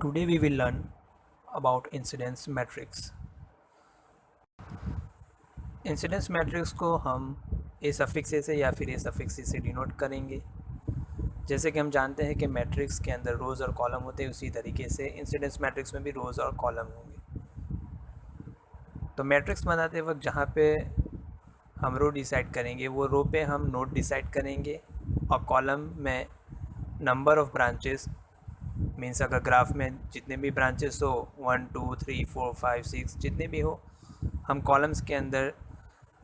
Today we will learn about incidence matrix. Incidence matrix को हम ए suffix ए से या फिर ए सफिक्स सी से डिनोट करेंगे। जैसे कि हम जानते हैं कि मैट्रिक्स के अंदर रोज़ और कॉलम होते हैं, उसी तरीके से इंसिडेंस मैट्रिक्स में भी रोज़ और कॉलम होंगे। तो मैट्रिक्स बनाते वक्त जहाँ पे हम रो डिसाइड करेंगे, वो रो पे हम नोड डिसाइड करेंगे और कॉलम में नंबर ऑफ़ ब्रांचेस मीन्स अगर ग्राफ में जितने भी ब्रांचेस हो 1 2 3 4 5 6 जितने भी हो, हम कॉलम्स के अंदर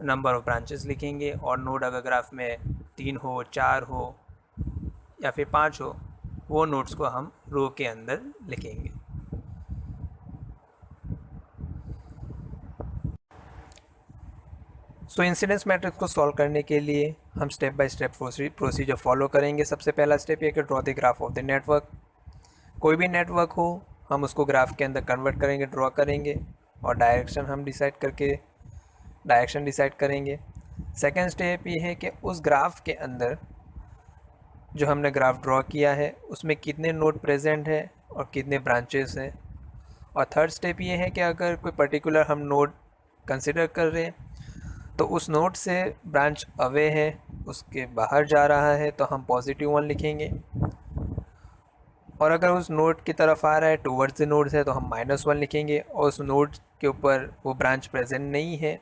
नंबर ऑफ़ ब्रांचेस लिखेंगे और नोड अगर ग्राफ में 3 हो 4 हो या फिर 5 हो, वो नोड्स को हम रो के अंदर लिखेंगे। सो इंसिडेंस मैट्रिक्स को सॉल्व करने के लिए हम step by step procedure follow करेंगे। सबसे पहला स्टेप ये कि draw the graph of the network. कोई भी नेटवर्क हो, हम उसको ग्राफ के अंदर कन्वर्ट करेंगे, ड्रॉ करेंगे और डायरेक्शन डिसाइड करेंगे। सेकेंड स्टेप ये है कि उस ग्राफ के अंदर जो हमने ग्राफ ड्रॉ किया है उसमें कितने नोड प्रेजेंट है और कितने ब्रांचेस हैं। और थर्ड स्टेप ये है कि अगर कोई पर्टिकुलर हम नोड कंसिडर कर रहे हैं तो उस नोड से ब्रांच अवे है, उसके बाहर जा रहा है, तो हम +1 लिखेंगे। और अगर उस नोड की तरफ आ रहा है, टूवर्ड्स द नोड है, तो हम -1 लिखेंगे। और उस नोड के ऊपर वो ब्रांच प्रेजेंट नहीं है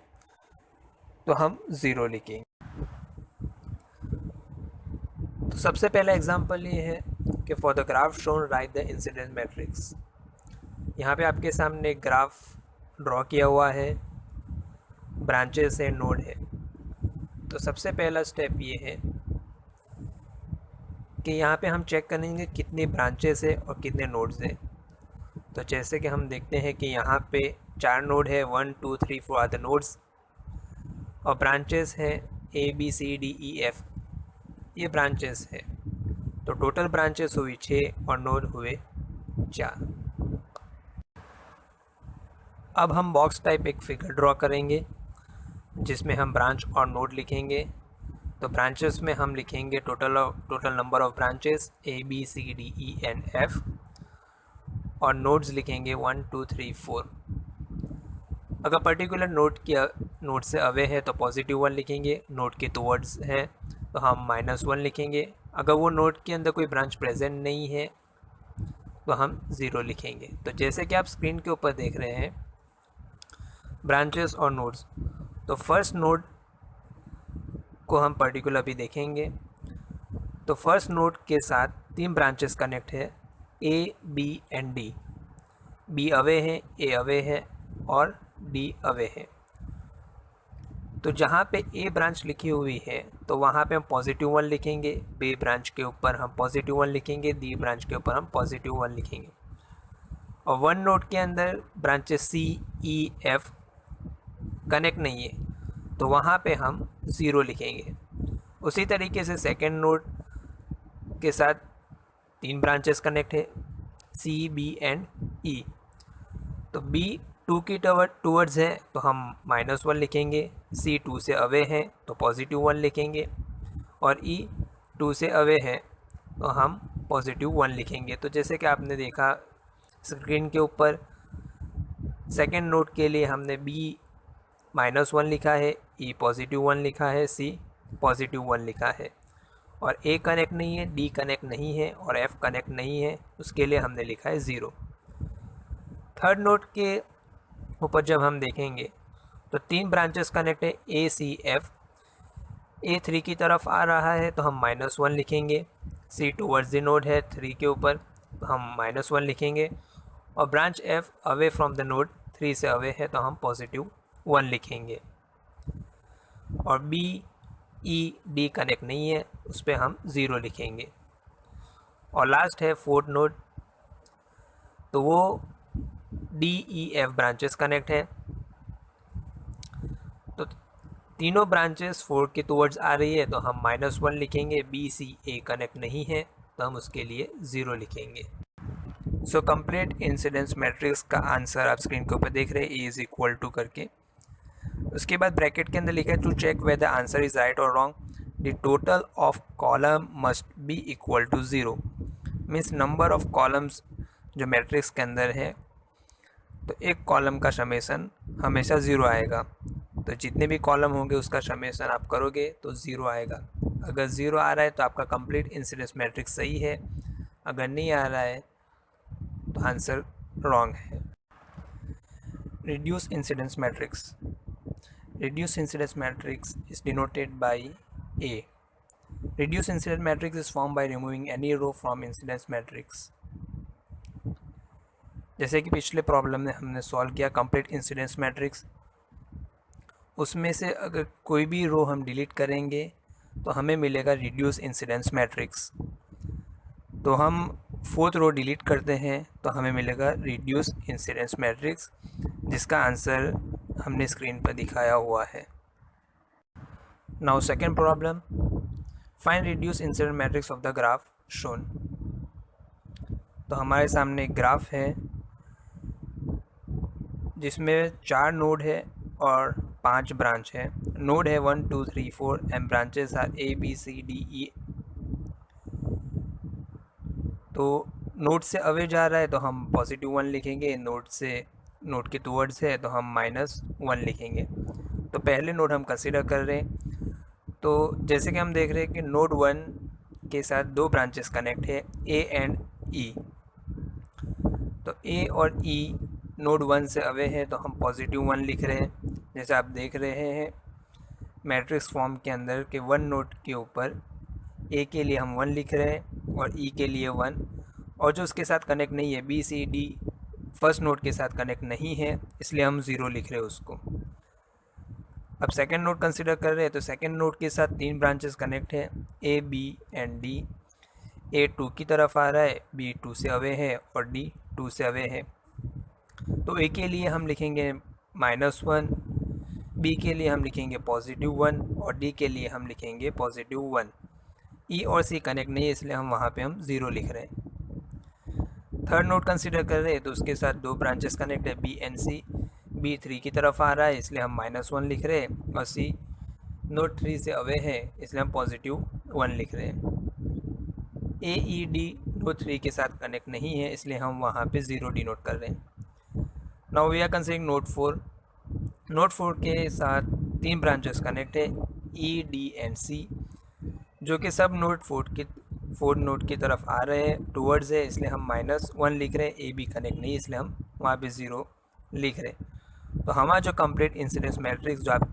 तो हम 0 लिखेंगे। तो सबसे पहला एग्जांपल ये है कि for the graph shown right the incidence matrix. यहाँ पे आपके सामने एक ग्राफ ड्रॉ किया हुआ है, ब्रांचेस है, नोड है। तो सबसे पहला स्टेप ये है कि यहाँ पे हम चेक करेंगे कितनी ब्रांचेस है और कितने नोड्स हैं। तो जैसे कि हम देखते हैं कि यहाँ पे 4 नोड है, 1 2 3 4 आर द नोड्स और ब्रांचेस हैं ABCDEF, ये ब्रांचेस है। तो टोटल ब्रांचेस हुई 6 और नोड हुए 4। अब हम बॉक्स टाइप एक फिगर ड्रॉ करेंगे जिसमें हम ब्रांच और नोड लिखेंगे। तो ब्रांचेस में हम लिखेंगे total number of branches ABCDENF और नोड्स लिखेंगे 1 2 3 4। अगर पर्टिकुलर नोड से अवे है तो +1 लिखेंगे, नोड के टुवर्ड्स है तो हम -1 लिखेंगे। अगर वो नोड के अंदर कोई ब्रांच प्रेजेंट नहीं है तो हम 0 लिखेंगे। तो जैसे कि आप स्क्रीन के ऊपर देख रहे हैं ब्रांचेस और नोड्स, तो फर्स्ट नोड को हम पर्टिकुलर भी देखेंगे। तो फर्स्ट नोड के साथ 3 ब्रांचेस कनेक्ट है, A B and D। B away है, A अवे है और D अवे है। तो जहाँ पे A ब्रांच लिखी हुई है तो वहाँ पे हम +1 लिखेंगे, B ब्रांच के ऊपर हम +1 लिखेंगे, D ब्रांच के ऊपर हम +1 लिखेंगे। और 1 नोड के अंदर branches C E F connect नहीं है तो वहाँ पे हम 0 लिखेंगे। उसी तरीके से सेकेंड नोड के साथ 3 ब्रांचेस कनेक्ट है, C B एंड E। तो B 2 की टूवर्ड्स है तो हम -1 लिखेंगे, C 2 से अवे है तो +1 लिखेंगे और E 2 से अवे है तो हम +1 लिखेंगे। तो जैसे कि आपने देखा स्क्रीन के ऊपर, सेकेंड नोड के लिए हमने B -1 लिखा है, E +1 लिखा है, C +1 लिखा है और A कनेक्ट नहीं है, D कनेक्ट नहीं है और F कनेक्ट नहीं है, उसके लिए हमने लिखा है 0। थर्ड नोड के ऊपर जब हम देखेंगे तो 3 ब्रांचेस कनेक्ट है, A C F। A 3 की तरफ आ रहा है तो हम -1 लिखेंगे, C टूवर्ड्स द नोड है 3 के ऊपर तो हम -1 लिखेंगे और branch F away from the node 3 से अवे है तो हम +1 लिखेंगे। और B E D कनेक्ट नहीं है, उस पर हम 0 लिखेंगे। और लास्ट है फोर्थ नोड, तो वो D E F branches connect है। तो तीनों ब्रांचेस 4 के टुवर्ड्स आ रही है तो हम -1 लिखेंगे, B C A कनेक्ट नहीं है तो हम उसके लिए 0 लिखेंगे। सो कंप्लीट इंसिडेंस मैट्रिक्स का आंसर आप स्क्रीन के ऊपर देख रहे हैं, A = टू करके। उसके बाद ब्रैकेट के अंदर लिखा है to check whether answer is right और wrong the total of column must be equal to 0। Means number of columns जो मैट्रिक्स के अंदर है, तो एक कॉलम का समेशन हमेशा ज़ीरो आएगा। तो जितने भी कॉलम होंगे उसका समेशन आप करोगे तो ज़ीरो आएगा। अगर ज़ीरो आ रहा है तो आपका कंप्लीट इंसिडेंस मैट्रिक्स सही है, अगर नहीं आ रहा है तो आंसर रॉन्ग है। Reduce incidence matrix. Reduced incidence matrix is denoted by A. Reduced incidence matrix is formed by removing any row from incidence matrix. जैसे कि पिछले प्रॉब्लम में हमने सॉल्व किया कंप्लीट इंसिडेंस मैट्रिक्स, उसमें से अगर कोई भी रो हम डिलीट करेंगे तो हमें मिलेगा रिड्यूस इंसिडेंस मैट्रिक्स। तो हम फोर्थ रो डिलीट करते हैं तो हमें मिलेगा रिड्यूस इंसिडेंस मैट्रिक्स, जिसका आंसर हमने स्क्रीन पर दिखाया हुआ है। Now second problem, find reduce incidence matrix of the graph shown. तो हमारे सामने एक ग्राफ है जिसमें 4 नोड है और 5 ब्रांच है। नोड है 1 2 3 4 and branches are A B C D E। तो नोड से अवे जा रहा है तो हम +1 लिखेंगे, नोड के टुवर्ड्स है तो हम -1 लिखेंगे। तो पहले नोड हम कंसिडर कर रहे हैं। तो जैसे कि हम देख रहे हैं कि नोड 1 के साथ 2 ब्रांचेस कनेक्ट है, A एंड E। तो A और E नोड 1 से अवे है तो हम +1 लिख रहे हैं। जैसे आप देख रहे हैं मैट्रिक्स फॉर्म के अंदर के 1 नोड के ऊपर A के लिए हम 1 लिख रहे हैं और E के लिए 1, और जो उसके साथ कनेक्ट नहीं है B C D first node के साथ कनेक्ट नहीं है, इसलिए हम 0 लिख रहे हैं उसको। अब सेकंड नोड कंसिडर कर रहे हैं तो सेकंड नोड के साथ 3 ब्रांचेस कनेक्ट है, A B and D। A 2 की तरफ आ रहा है, B 2 से अवे है और D 2 से अवे है। तो A के लिए हम लिखेंगे -1, B के लिए हम लिखेंगे +1 और D के लिए हम लिखेंगे +1। E और C कनेक्ट नहीं है इसलिए हम वहाँ पे हम 0 लिख रहे हैं। थर्ड नोड कंसिडर कर रहे हैं तो उसके साथ 2 ब्रांचेस कनेक्ट है, B एंड C। B 3 की तरफ आ रहा है इसलिए हम -1 लिख रहे हैं और C नोड 3 से अवे है इसलिए हम +1 लिख रहे हैं। A E D नोड 3 के साथ कनेक्ट नहीं है इसलिए हम वहाँ पे 0 डिनोट कर रहे हैं। Now we are considering node 4। Node 4 के साथ 3 ब्रांचेस कनेक्ट है, E D एंड C, जो कि सब नोड 4 नोड की तरफ आ रहे हैं, टूवर्ड्स है, इसलिए हम -1 लिख रहे हैं। A B कनेक्ट नहीं इसलिए हम वहाँ पे 0 लिख रहे हैं। तो हमारा जो कंप्लीट इंसिडेंस मैट्रिक्स जो आप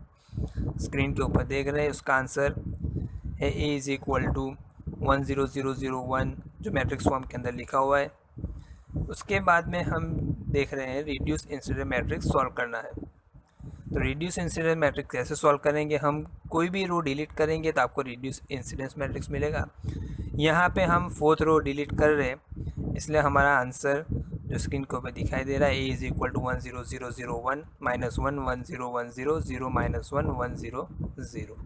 स्क्रीन के ऊपर देख रहे हैं उसका आंसर है A = 1 0 0 0 1, जो मैट्रिक्स फॉर्म के अंदर लिखा हुआ है। उसके बाद में हम देख रहे हैं रिड्यूस इंसिडेंस मैट्रिक्स सॉल्व करना है। तो रिड्यूस इंसिडेंस मैट्रिक्स कैसे सॉल्व करेंगे, हम कोई भी रो डिलीट करेंगे तो आपको रिड्यूस इंसिडेंस मैट्रिक्स मिलेगा। यहाँ पे हम 4th रो डिलीट कर रहे हैं इसलिए हमारा आंसर जो स्क्रीन के ऊपर दिखाई दे रहा है A = 1 0 0 0 1 -1 1 0 1 0 0 -1 1 0 0।